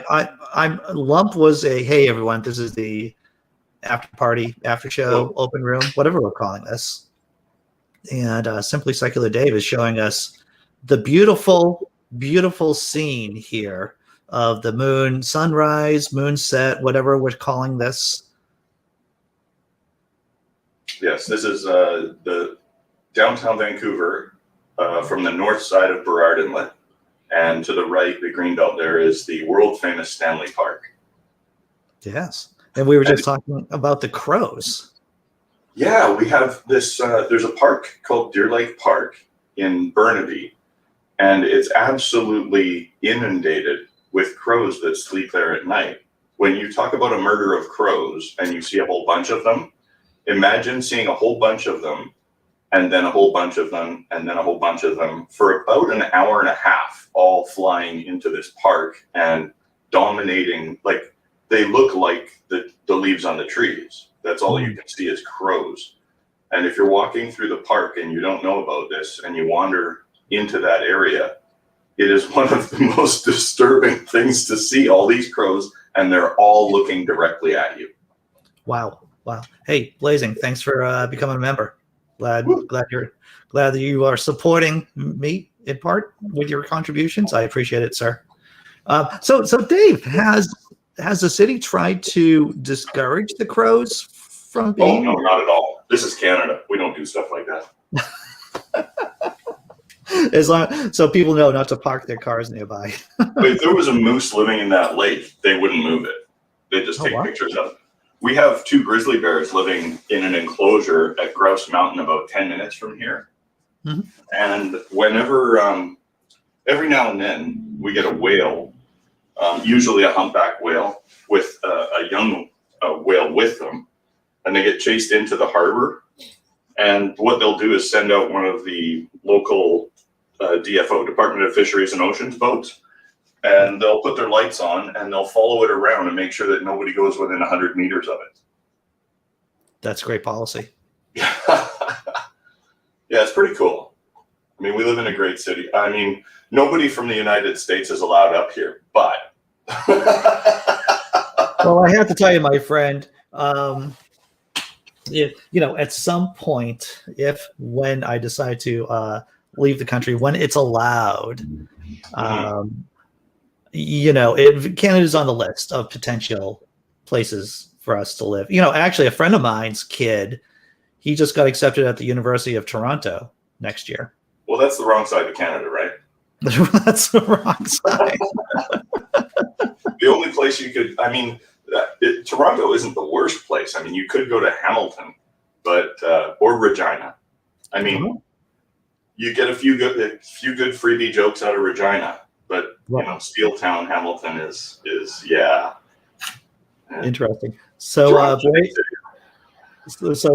I'm Lump was a hey everyone, this is the after party, after show, open room, whatever we're calling this. And Simply Secular Dave is showing us the beautiful, beautiful scene here of the moon sunrise, moon set, whatever we're calling this. Yes, this is the downtown Vancouver from the north side of Burrard Inlet. And to the right, the green belt there is the world famous Stanley Park. Yes. And we were just talking about the crows. Yeah, we have this, there's a park called Deer Lake Park in Burnaby, and it's absolutely inundated with crows that sleep there at night. When you talk about a murder of crows and you see a whole bunch of them, imagine seeing a whole bunch of them and then a whole bunch of them and then a whole bunch of them for about an hour and a half, all flying into this park and dominating. Like, they look like the leaves on the trees. That's all you can see is crows. And if you're walking through the park and you don't know about this and you wander into that area, it is one of the most disturbing things to see, all these crows, and they're all looking directly at you. Wow. Wow. Hey, Blazing, thanks for becoming a member. Glad that you are supporting me in part with your contributions. I appreciate it, sir. So Dave, has the city tried to discourage the crows from being? Oh, no, not at all. This is Canada. We don't do stuff like that. As long so people know not to park their cars nearby. If there was a moose living in that lake, they wouldn't move it. They'd just take pictures of it. We have 2 grizzly bears living in an enclosure at Grouse Mountain about 10 minutes from here. Mm-hmm. And whenever, every now and then, we get a whale, usually a humpback whale, with a young whale with them, and they get chased into the harbor. And what they'll do is send out one of the local DFO, Department of Fisheries and Oceans boats, and they'll put their lights on and they'll follow it around and make sure that nobody goes within 100 meters of it. That's great policy. Yeah, it's pretty cool. I mean, we live in a great city. I mean, nobody from the United States is allowed up here, but. Well, I have to tell you, my friend, at some point, when I decide to leave the country, when it's allowed, Canada's on the list of potential places for us to live. Actually, a friend of mine's kid, he just got accepted at the University of Toronto next year. Well, that's the wrong side of Canada, right? That's the wrong side. The only place you could, Toronto isn't the worst place. I mean, you could go to Hamilton, but or Regina. I mean, you get a few good freebie jokes out of Regina, but Steeltown, Hamilton is interesting. So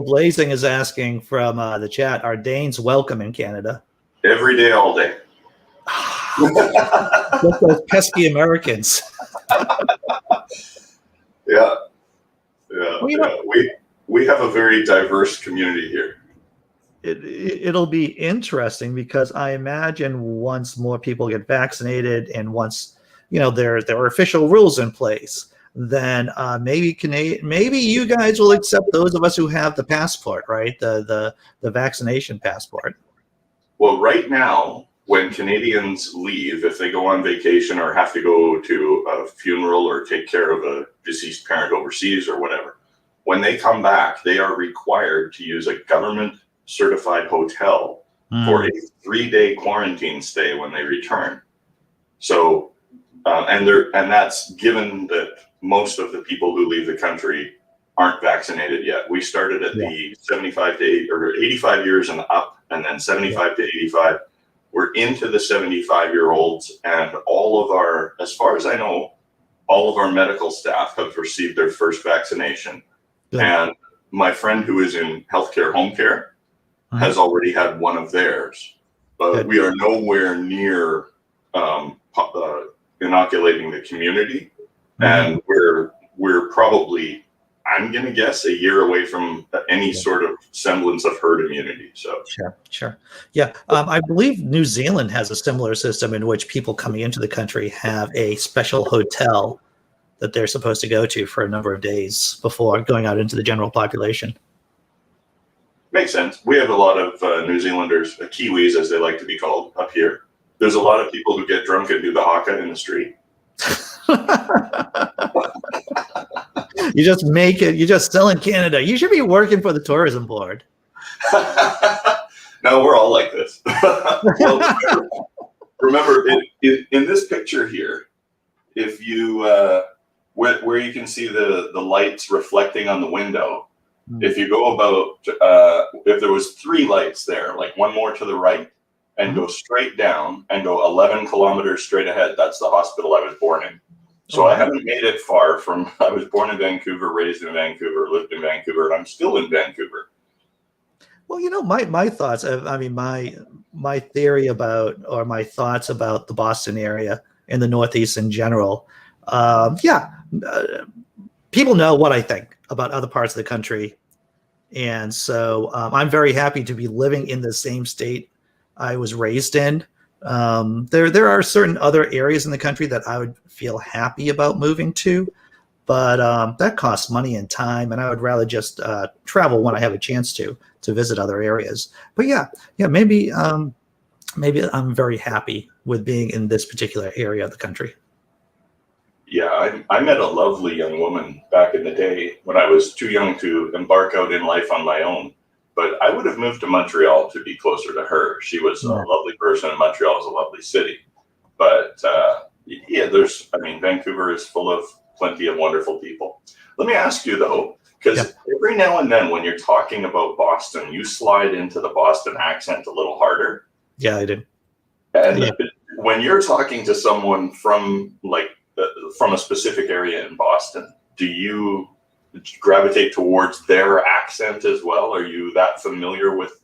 Blazing is asking from the chat: are Danes welcome in Canada? Every day, all day. Just those pesky Americans. Yeah. We have a very diverse community here. It'll be interesting because I imagine once more people get vaccinated and once there are official rules in place, then maybe you guys will accept those of us who have the passport, right? The vaccination passport. Well, right now, when Canadians leave, if they go on vacation or have to go to a funeral or take care of a deceased parent overseas or whatever, when they come back, they are required to use a government certified hotel for a 3-day quarantine stay when they return. So, and that's given that most of the people who leave the country aren't vaccinated yet. We started at the 75 to 80 or 85 years and up, and then 75 to 85. We're into the 75-year-olds, and all of our, as far as I know, all of our medical staff have received their first vaccination. Yeah. And my friend who is in healthcare home care has already had one of theirs. But we are nowhere near inoculating the community. And we're probably, I'm going to guess a year away from any sort of semblance of herd immunity. So Sure. Yeah. I believe New Zealand has a similar system in which people coming into the country have a special hotel that they're supposed to go to for a number of days before going out into the general population. makes sense. We have a lot of New Zealanders, Kiwis as they like to be called, up here. There's a lot of people who get drunk and do the haka in the street. You just make it. You just sell in Canada. You should be working for the tourism board. No, we're all like this. Well, remember in this picture here, if you where you can see the lights reflecting on the window, if you go about if there was 3 lights there, like one more to the right, and go straight down and go 11 kilometers straight ahead, that's the hospital I was born in. So I haven't made it far from. I was born in Vancouver, raised in Vancouver, lived in Vancouver, and I'm still in Vancouver. Well, my thoughts. I mean, my theory about, or my thoughts about the Boston area and the Northeast in general. People know what I think about other parts of the country, and so I'm very happy to be living in the same state I was raised in. There are certain other areas in the country that I would feel happy about moving to, but that costs money and time, and I would rather just travel when I have a chance to visit other areas. But maybe I'm very happy with being in this particular area of the country. Yeah, I met a lovely young woman back in the day when I was too young to embark out in life on my own. But I would have moved to Montreal to be closer to her. She was a lovely person, and Montreal is a lovely city. But Vancouver is full of plenty of wonderful people. Let me ask you though, because every now and then when you're talking about Boston, you slide into the Boston accent a little harder. Yeah, I do. And when you're talking to someone from a specific area in Boston, do you gravitate towards their accent as well? Are you that familiar with?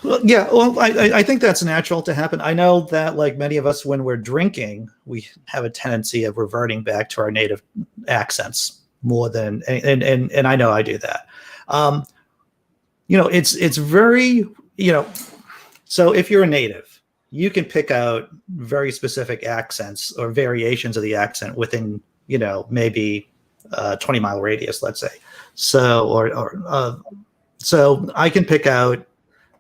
Well, I think that's natural to happen. I know that, like many of us, when we're drinking, we have a tendency of reverting back to our native accents more than, and I know I do that. It's very, so if you're a native, you can pick out very specific accents or variations of the accent within, maybe 20-mile radius, let's say. So, so I can pick out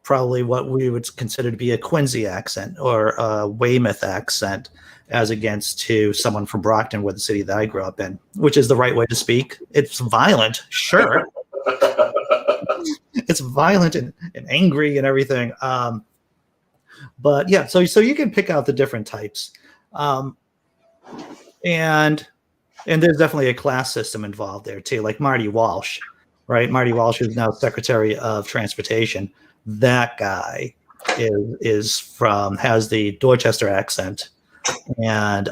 probably what we would consider to be a Quincy accent or a Weymouth accent as against to someone from Brockton, where the city that I grew up in, which is the right way to speak. It's violent, sure. It's violent and angry and everything. But yeah, so you can pick out the different types. And there's definitely a class system involved there too, like Marty Walsh, right? Marty Walsh is now Secretary of Transportation. That guy has the Dorchester accent, and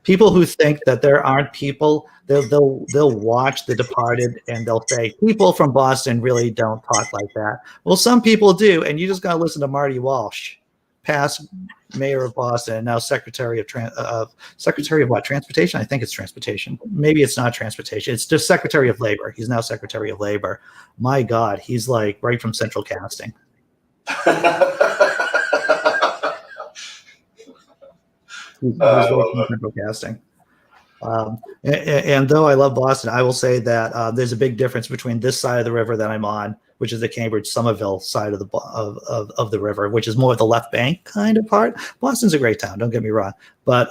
people who think that there aren't people, they'll watch The Departed and they'll say people from Boston really don't talk like that. Well, some people do, and you just gotta listen to Marty Walsh, past mayor of Boston, and now Secretary of Transportation. I think it's transportation. Maybe it's not transportation. It's just Secretary of Labor. He's now Secretary of Labor. My God, he's like right from Central Casting. He's right from Central Casting. And though I love Boston, I will say that there's a big difference between this side of the river that I'm on, which is the Cambridge-Somerville side of the river, which is more of the left bank kind of part. Boston's a great town, don't get me wrong, but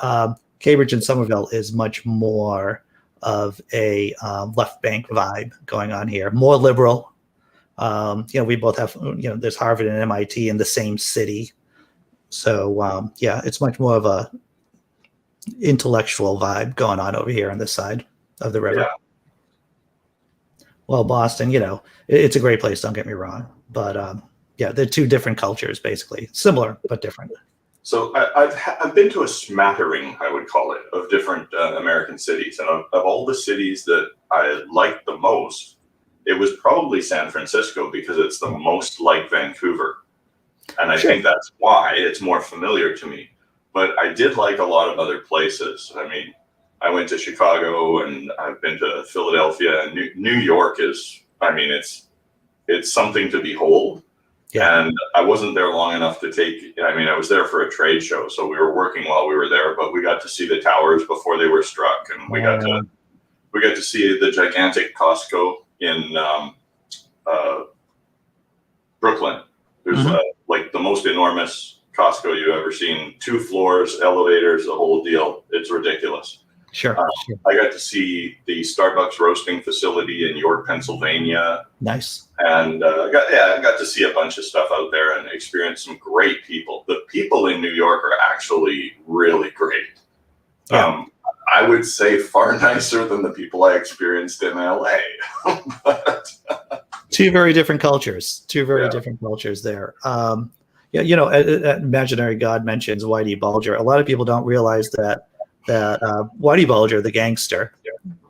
Cambridge and Somerville is much more of a left bank vibe going on here, more liberal. We both have, there's Harvard and MIT in the same city, so it's much more of a intellectual vibe going on over here on this side of the river. Well, Boston, it's a great place, don't get me wrong, but they're two different cultures, basically similar but different. So I've been to a smattering, I would call it, of different American cities, and of all the cities that I liked the most, it was probably San Francisco, because it's the most like Vancouver, and I think that's why it's more familiar to me. But I did like a lot of other places. I mean, I went to Chicago, and I've been to Philadelphia, and New York is, I mean, it's something to behold. Yeah. And I wasn't there long enough to take, I mean, I was there for a trade show, so we were working while we were there, but we got to see the towers before they were struck, and we got to see the gigantic Costco in Brooklyn. There's like the most enormous Costco you've ever seen. 2 floors, elevators, the whole deal. It's ridiculous. Sure. I got to see the Starbucks roasting facility in York, Pennsylvania. Nice. And I got to see a bunch of stuff out there and experience some great people. The people in New York are actually really great. Yeah. I would say far nicer than the people I experienced in LA. But, 2 very different cultures. 2 very different cultures there. Yeah, you know, Imaginary God mentions Whitey Bulger. A lot of people don't realize that Whitey Bulger, the gangster,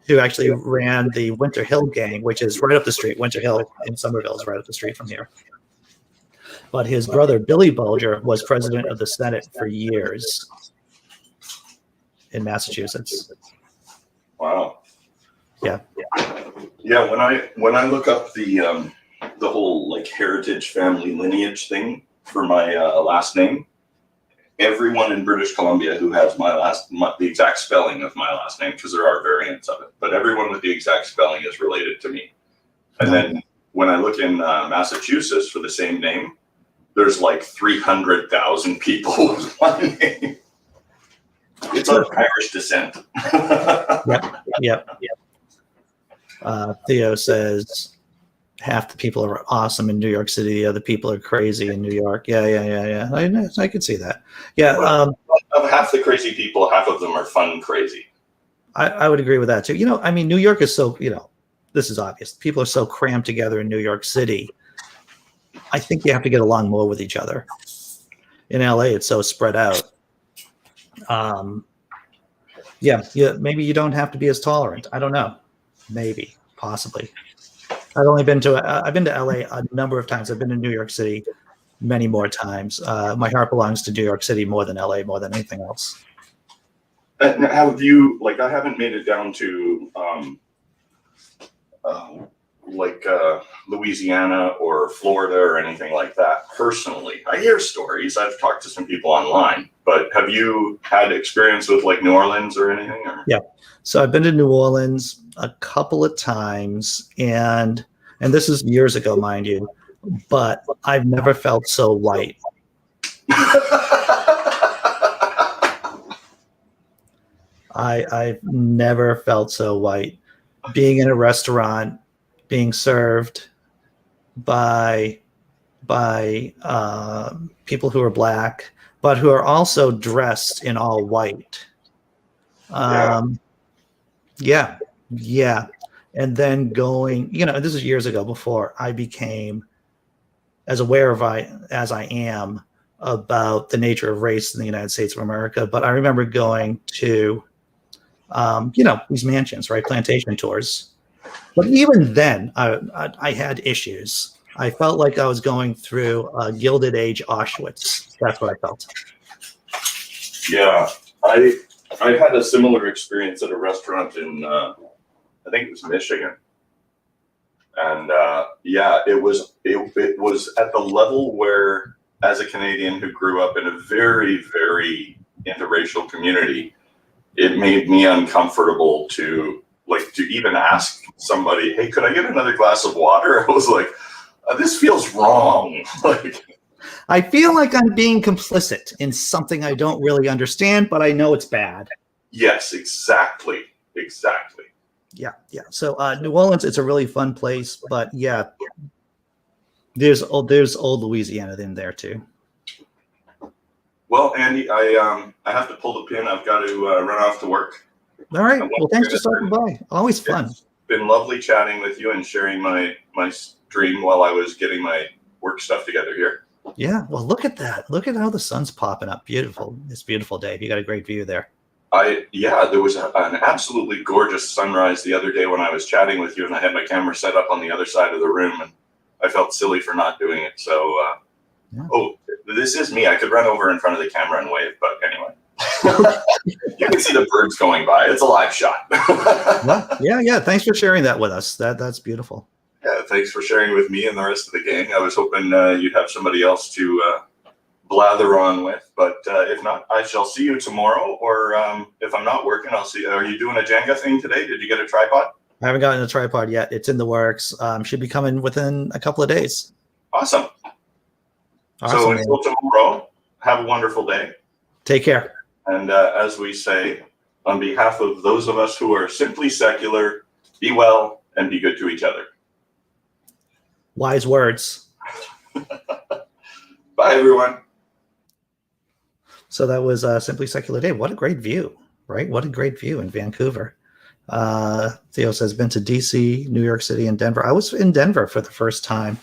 who actually ran the Winter Hill gang, which is right up the street. Winter Hill in Somerville is right up the street from here. But his brother, Billy Bulger, was president of the Senate for years in Massachusetts. Wow. Yeah. Yeah, when I look up the whole like heritage family lineage thing for my last name, everyone in British Columbia who has the exact spelling of my last name, because there are variants of it, but everyone with the exact spelling is related to me. And then when I look in Massachusetts for the same name, there's like 300,000 people with my name. It's of Irish descent. Yep. Theo says half the people are awesome in New York City. The other people are crazy in New York. Yeah. I could see that. Yeah. Well, of half the crazy people, half of them are fun crazy. I would agree with that too. You know, I mean, New York is so, you know, this is obvious. People are so crammed together in New York City. I think you have to get along more with each other. In LA, it's so spread out. Yeah, maybe you don't have to be as tolerant. I don't know. Maybe, possibly. I've been to LA a number of times. I've been to New York City many more times. My heart belongs to New York City more than LA, more than anything else. Have you, like, I haven't made it down to Louisiana or Florida or anything like that personally. I hear stories. I've talked to some people online, but have you had experience with like New Orleans or anything? Or? Yeah. So I've been to New Orleans a couple of times, and this is years ago, mind you, but I've never felt so white. I've never felt so white. Being in a restaurant, being served by people who are black, but who are also dressed in all white. Yeah. And then going, you know, this is years ago before I became as aware as I am about the nature of race in the United States of America. But I remember going to, these mansions, right? Plantation tours. But even then, I had issues. I felt like I was going through a Gilded Age Auschwitz. That's what I felt. Yeah, I had a similar experience at a restaurant in, I think it was Michigan. And it was at the level where, as a Canadian who grew up in a very, very interracial community, it made me uncomfortable to even ask somebody, hey, could I get another glass of water? I was like, this feels wrong. I feel like I'm being complicit in something I don't really understand, but I know it's bad. Yes, exactly. Yeah. So New Orleans, it's a really fun place, but yeah, there's old Louisiana in there too. Well, Andy, I have to pull the pin. I've got to run off to work. All right. Well, thanks for stopping by. Always fun. It's been lovely chatting with you and sharing my stream while I was getting my work stuff together here. Yeah. Well, look at that. Look at how the sun's popping up. Beautiful. It's a beautiful day. You got a great view there. There was an absolutely gorgeous sunrise the other day when I was chatting with you, and I had my camera set up on the other side of the room, and I felt silly for not doing it. So, this is me. I could run over in front of the camera and wave, but anyway. You can see the birds going by. It's a live shot. Yeah. Thanks for sharing that with us. That's beautiful. Yeah, thanks for sharing with me and the rest of the gang. I was hoping you'd have somebody else to blather on with, but if not, I shall see you tomorrow. Or if I'm not working, I'll see. Are you doing a Jenga thing today? Did you get a tripod? I haven't gotten a tripod yet. It's in the works. Should be coming within a couple of days. Awesome. So until tomorrow, have a wonderful day. Take care. And as we say, on behalf of those of us who are simply secular, be well and be good to each other. Wise words. Bye, everyone. So that was Simply Secular Dave. What a great view, right? What a great view in Vancouver. Theo says, been to DC, New York City, and Denver. I was in Denver for the first time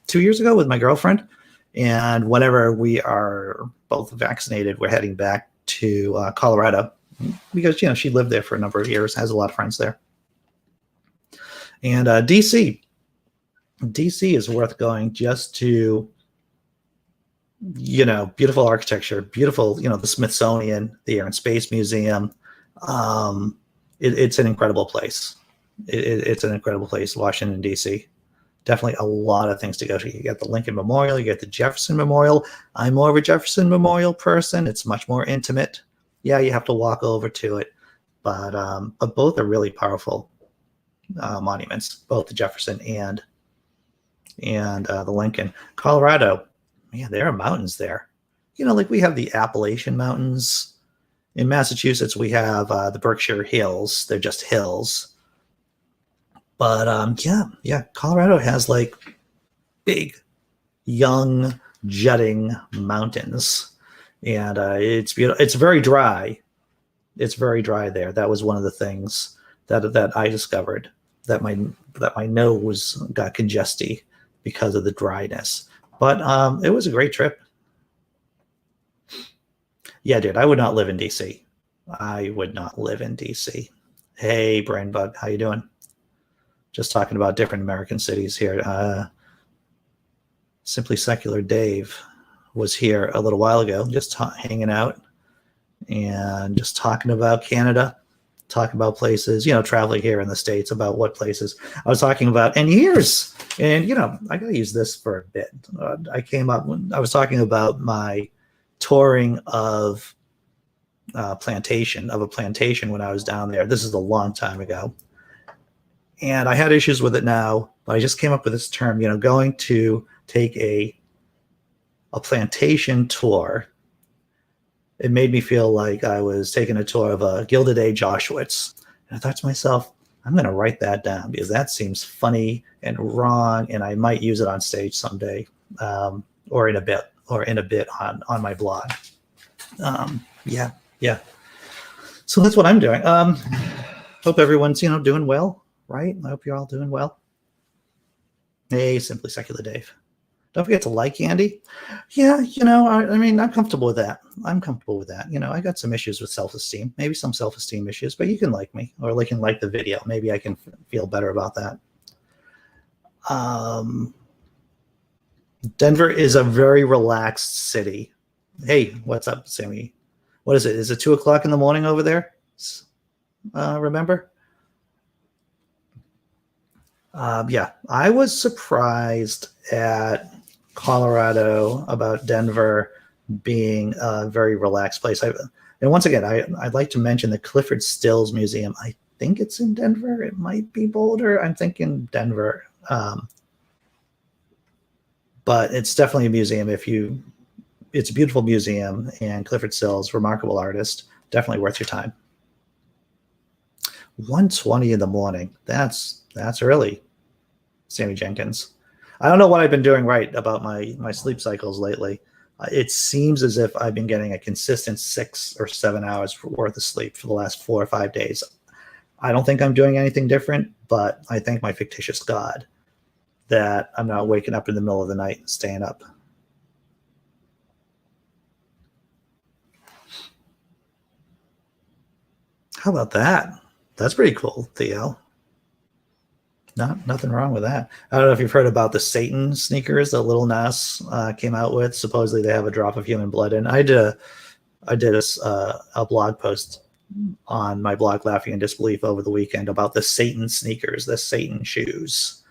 2 years ago with my girlfriend. And whenever we are both vaccinated, we're heading back to Colorado because, she lived there for a number of years, has a lot of friends there. And DC is worth going just to, beautiful architecture, beautiful, the Smithsonian, the Air and Space Museum. It's an incredible place. It's an incredible place, Washington, D.C. Definitely a lot of things to go to. You get the Lincoln Memorial, you get the Jefferson Memorial. I'm more of a Jefferson Memorial person. It's much more intimate. Yeah, you have to walk over to it, but both are really powerful monuments, both the Jefferson and the Lincoln. Colorado, man, there are mountains there. Like we have the Appalachian Mountains. In Massachusetts, we have the Berkshire Hills. They're just hills. But Colorado has like big, young, jutting mountains, and it's beautiful. It's very dry. It's very dry there. That was one of the things that I discovered, that my nose got congesty because of the dryness. But it was a great trip. Yeah, dude, I would not live in DC. I would not live in DC. Hey, Brainbug, how you doing? Just talking about different American cities here. Simply Secular Dave was here a little while ago, just hanging out and just talking about Canada, talking about places, traveling here in the States, about what places I was talking about in years. And, I got to use this for a bit. I was talking about my touring of a plantation when I was down there. This is a long time ago. And I had issues with it now, but I just came up with this term, going to take a plantation tour. It made me feel like I was taking a tour of a Gilded Age Auschwitz. And I thought to myself, I'm going to write that down because that seems funny and wrong, and I might use it on stage someday, or in a bit on my blog. Yeah. So that's what I'm doing. Hope everyone's doing well. Right? I hope you're all doing well. Hey, Simply Secular Dave. Don't forget to like Andy. Yeah, I'm comfortable with that. I got some issues with self-esteem, maybe some self-esteem issues, but you can like me, or you can like the video. Maybe I can feel better about that. Denver is a very relaxed city. Hey, what's up, Sammy? What is it? Is it 2:00 in the morning over there? Remember? I was surprised at Colorado about Denver being a very relaxed place. And once again, I'd like to mention the Clifford Stills Museum. I think it's in Denver. It might be Boulder. I'm thinking Denver. But it's definitely a museum. It's a beautiful museum, and Clifford Stills, remarkable artist, definitely worth your time. 1:20 in the morning. That's early, Sammy Jenkins. I don't know what I've been doing right about my sleep cycles lately. It seems as if I've been getting a consistent 6 or 7 hours worth of sleep for the last 4 or 5 days. I don't think I'm doing anything different, but I thank my fictitious God that I'm not waking up in the middle of the night and staying up. How about that? That's pretty cool, Theo. Nothing wrong with that. I don't know if you've heard about the Satan sneakers that Lil Nas came out with. Supposedly they have a drop of human blood in. I did I did a blog post on my blog Laughing in Disbelief over the weekend about the Satan sneakers, the Satan shoes.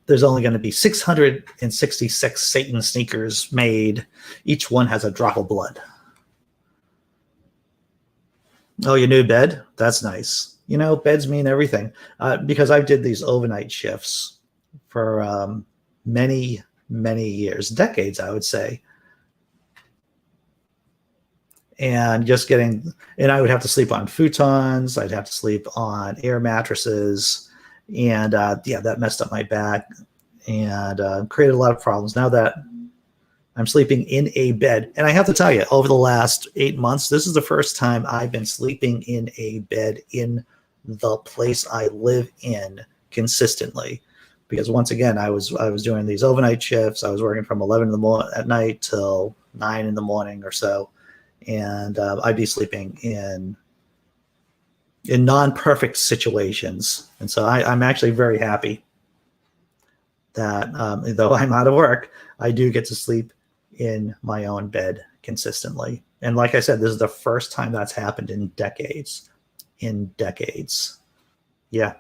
There's only going to be 666 Satan sneakers made. Each one has a drop of blood. Oh, your new bed? That's nice. Beds mean everything. Because I did these overnight shifts for many, many years, decades, I would say. And I would have to sleep on futons. I'd have to sleep on air mattresses. And that messed up my back and created a lot of problems. Now that I'm sleeping in a bed, and I have to tell you, over the last 8 months, this is the first time I've been sleeping in a bed in the place I live in consistently. Because once again, I was doing these overnight shifts. I was working from 11 at night till 9 in the morning or so, and I'd be sleeping in non-perfect situations. And so I'm actually very happy that though I'm out of work, I do get to sleep in my own bed consistently. And like I said, this is the first time that's happened in decades. Yeah.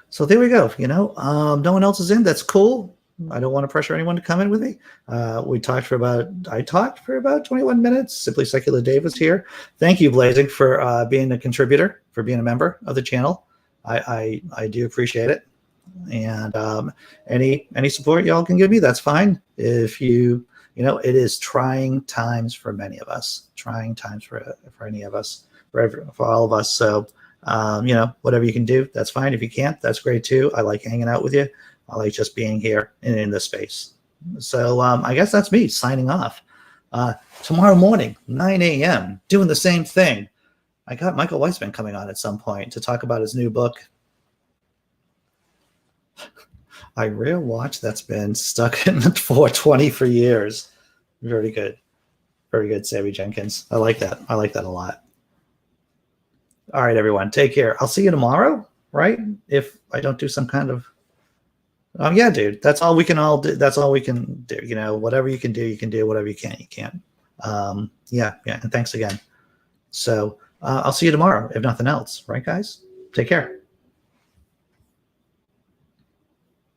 So there we go. No one else is in. That's cool. I don't want to pressure anyone to come in with me. I talked for about 21 minutes. Simply Secular Dave was here. Thank you, Blazing, for being a contributor, for being a member of the channel. I do appreciate it. And any support y'all can give me, that's fine. If it is trying times for many of us, trying times for any of us, for all of us. So, whatever you can do, that's fine. If you can't, that's great too. I like hanging out with you. I like just being here and in this space. So I guess that's me signing off. Tomorrow morning, 9 a.m., doing the same thing. I got Michael Weissman coming on at some point to talk about his new book. I rare watch that's been stuck in 420 for years. Very good. Very good, Sammy Jenkins. I like that. I like that a lot. All right, everyone. Take care. I'll see you tomorrow, right? If I don't do some kind of... Oh, yeah, dude. That's all we can all do. That's all we can do. Whatever you can do, you can do. Whatever you can't, you can't. Yeah. And thanks again. So I'll see you tomorrow, if nothing else. Right, guys? Take care.